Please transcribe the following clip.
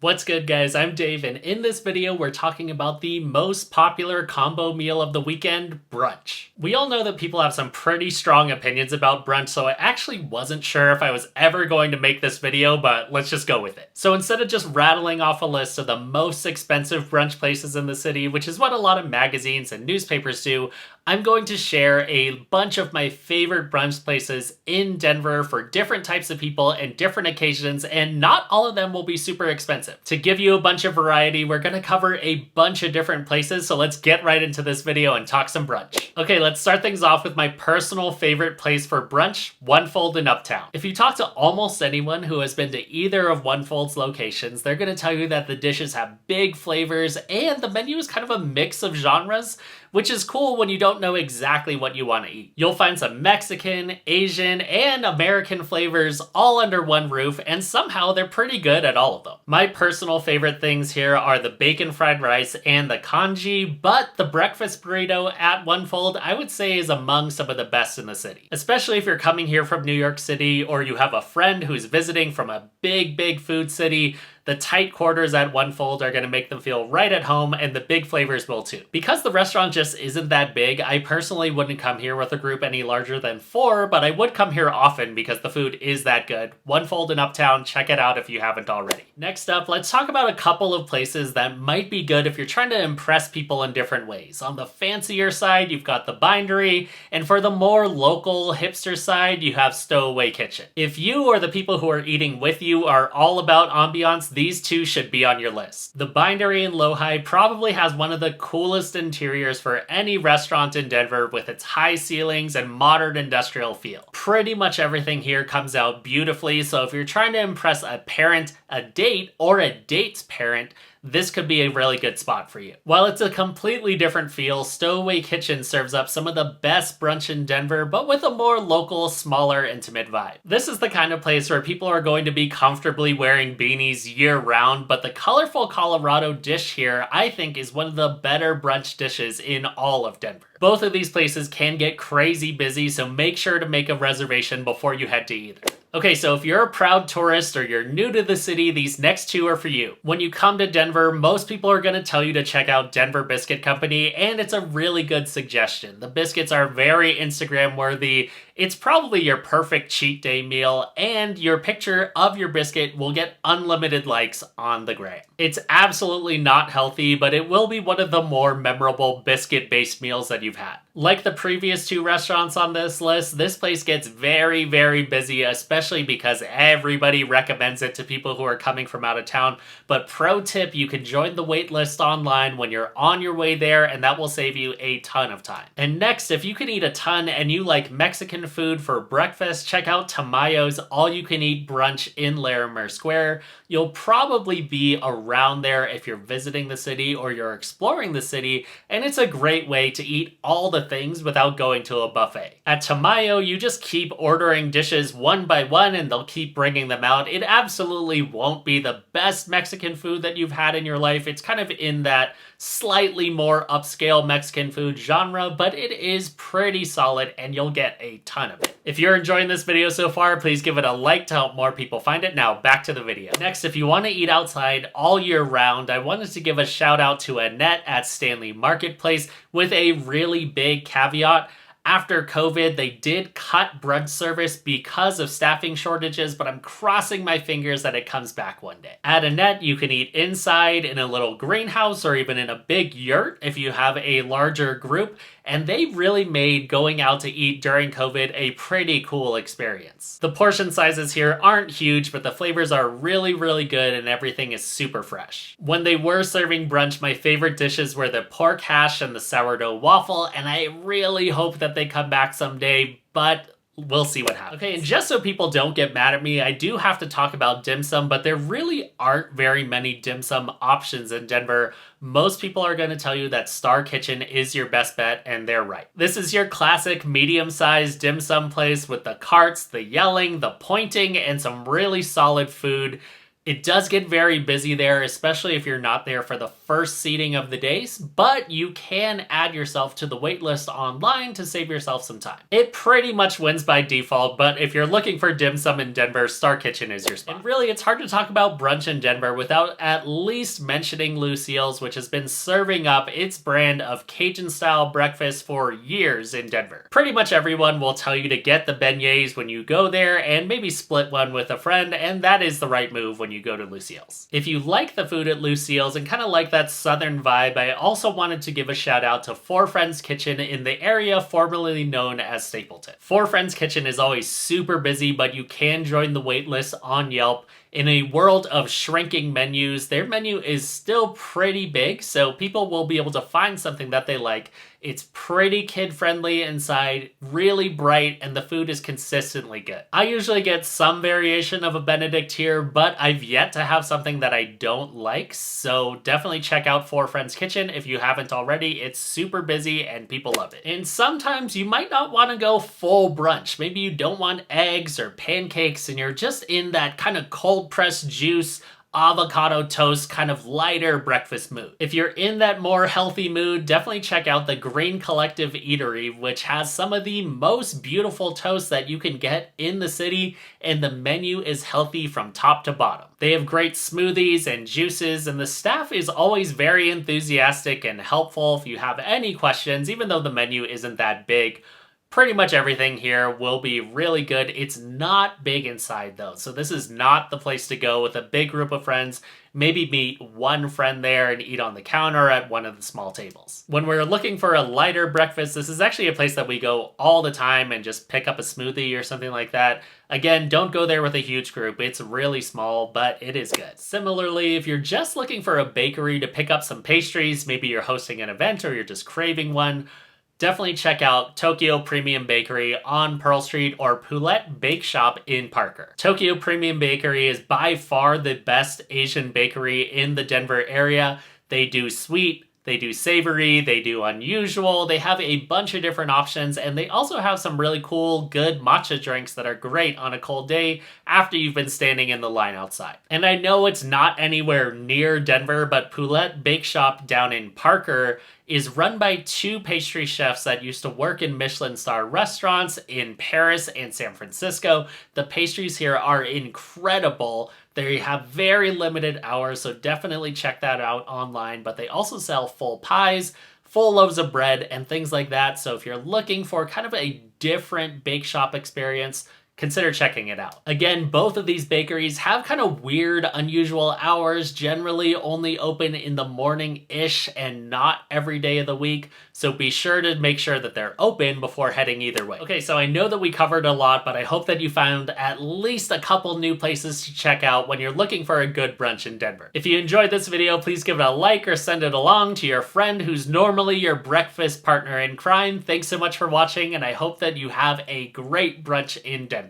What's good, guys? I'm Dave, and in this video we're talking about the most popular combo meal of the weekend, brunch. We all know that people have some pretty strong opinions about brunch, so I actually wasn't sure if I was ever going to make this video, but let's just go with it. So instead of just rattling off a list of the most expensive brunch places in the city, which is what a lot of magazines and newspapers do, I'm going to share a bunch of my favorite brunch places in Denver for different types of people and different occasions, and not all of them will be super expensive. To give you a bunch of variety, we're going to cover a bunch of different places, so let's get right into this video and talk some brunch. Okay, let's start things off with my personal favorite place for brunch, One Fold in Uptown. If you talk to almost anyone who has been to either of One Fold's locations, they're going to tell you that the dishes have big flavors and the menu is kind of a mix of genres, which is cool when you don't know exactly what you want to eat. You'll find some Mexican, Asian, and American flavors all under one roof, and somehow they're pretty good at all of them. My personal favorite things here are the bacon fried rice and the congee, but the breakfast burrito at One Fold I would say is among some of the best in the city. Especially if you're coming here from New York City or you have a friend who's visiting from a big food city, the tight quarters at One Fold are going to make them feel right at home, and the big flavors will too. Because the restaurant just isn't that big, I personally wouldn't come here with a group any larger than 4, but I would come here often because the food is that good. One Fold in Uptown, check it out if you haven't already. Next up, let's talk about a couple of places that might be good if you're trying to impress people in different ways. On the fancier side, you've got the Bindery, and for the more local hipster side, you have Stowaway Kitchen. If you or the people who are eating with you are all about ambiance, these two should be on your list. The Bindery in Lodi probably has one of the coolest interiors for any restaurant in Denver, with its high ceilings and modern industrial feel. Pretty much everything here comes out beautifully, so if you're trying to impress a parent, a date, or a date's parent, this could be a really good spot for you. While it's a completely different feel, Stowaway Kitchen serves up some of the best brunch in Denver, but with a more local, smaller, intimate vibe. This is the kind of place where people are going to be comfortably wearing beanies year-round, but the colorful Colorado dish here, I think, is one of the better brunch dishes in all of Denver. Both of these places can get crazy busy, so make sure to make a reservation before you head to either. Okay, so if you're a proud tourist or you're new to the city, these next two are for you. When you come to Denver, most people are going to tell you to check out Denver Biscuit Company, and it's a really good suggestion. The biscuits are very Instagram worthy. It's probably your perfect cheat day meal, and your picture of your biscuit will get unlimited likes on the gram. It's absolutely not healthy, but it will be one of the more memorable biscuit-based meals that you've had. Like the previous two restaurants on this list, this place gets very busy, especially because everybody recommends it to people who are coming from out of town. But pro tip, you can join the wait list online when you're on your way there, and that will save you a ton of time. And next, if you can eat a ton and you like Mexican food for breakfast, check out Tamayo's all-you-can-eat brunch in Larimer Square. You'll probably be around there if you're visiting the city or you're exploring the city, and it's a great way to eat all the things without going to a buffet. At Tamayo, you just keep ordering dishes one by one and they'll keep bringing them out. It absolutely won't be the best Mexican food that you've had in your life. It's kind of in that slightly more upscale Mexican food genre, but it is pretty solid and you'll get a ton of it. If you're enjoying this video so far, please give it a like to help more people find it. Now back to the video. Next, if you want to eat outside all year round, I wanted to give a shout out to Annette at Stanley Marketplace with a really big caveat. After COVID, they did cut brunch service because of staffing shortages, but I'm crossing my fingers that it comes back one day. At Annette, you can eat inside in a little greenhouse or even in a big yurt if you have a larger group, and they really made going out to eat during COVID a pretty cool experience. The portion sizes here aren't huge, but the flavors are really good and everything is super fresh. When they were serving brunch, my favorite dishes were the pork hash and the sourdough waffle, and I really hope that they come back someday, but we'll see what happens. Okay, and just so people don't get mad at me, I do have to talk about dim sum, but there really aren't very many dim sum options in Denver. Most people are going to tell you that Star Kitchen is your best bet, and they're right. This is your classic medium-sized dim sum place with the carts, the yelling, the pointing, and some really solid food. It does get very busy there, especially if you're not there for the first seating of the days, but you can add yourself to the wait list online to save yourself some time. It pretty much wins by default, but if you're looking for dim sum in Denver, Star Kitchen is your spot. And really, it's hard to talk about brunch in Denver without at least mentioning Lucille's, which has been serving up its brand of Cajun-style breakfast for years in Denver. Pretty much everyone will tell you to get the beignets when you go there and maybe split one with a friend, and that is the right move when you go to Lucille's. If you like the food at Lucille's and kind of like that southern vibe, I also wanted to give a shout out to Four Friends Kitchen in the area formerly known as Stapleton. Four Friends Kitchen is always super busy, but you can join the wait list on Yelp. In a world of shrinking menus, their menu is still pretty big, so people will be able to find something that they like. It's pretty kid-friendly inside, really bright, and the food is consistently good. I usually get some variation of a Benedict here, but I've yet to have something that I don't like, so definitely check out Four Friends Kitchen if you haven't already. It's super busy and people love it. And sometimes you might not want to go full brunch. Maybe you don't want eggs or pancakes and you're just in that kind of cold-pressed juice, avocado toast, kind of lighter breakfast mood. If you're in that more healthy mood, definitely check out the Green Collective Eatery, which has some of the most beautiful toasts that you can get in the city, and the menu is healthy from top to bottom. They have great smoothies and juices, and the staff is always very enthusiastic and helpful if you have any questions, even though the menu isn't that big. Pretty much everything here will be really good. It's not big inside though, so this is not the place to go with a big group of friends. Maybe meet one friend there and eat on the counter at one of the small tables. When we're looking for a lighter breakfast, this is actually a place that we go all the time and just pick up a smoothie or something like that. Again, don't go there with a huge group. It's really small, but it is good. Similarly, if you're just looking for a bakery to pick up some pastries, maybe you're hosting an event or you're just craving one, definitely check out Tokyo Premium Bakery on Pearl Street or POULETTE Bake Shop in Parker. Tokyo Premium Bakery is by far the best Asian bakery in the Denver area. They do sweet, they do savory, they do unusual, they have a bunch of different options, and they also have some really cool, good matcha drinks that are great on a cold day after you've been standing in the line outside. And I know it's not anywhere near Denver, but POULETTE Bake Shop down in Parker is run by two pastry chefs that used to work in Michelin star restaurants in Paris and San Francisco. The pastries here are incredible. They have very limited hours, so definitely check that out online, but they also sell full pies, full loaves of bread, and things like that. So if you're looking for kind of a different bake shop experience, consider checking it out. Again, both of these bakeries have kind of weird, unusual hours, generally only open in the morning-ish and not every day of the week, so be sure to make sure that they're open before heading either way. Okay, so I know that we covered a lot, but I hope that you found at least a couple new places to check out when you're looking for a good brunch in Denver. If you enjoyed this video, please give it a like or send it along to your friend who's normally your breakfast partner in crime. Thanks so much for watching, and I hope that you have a great brunch in Denver.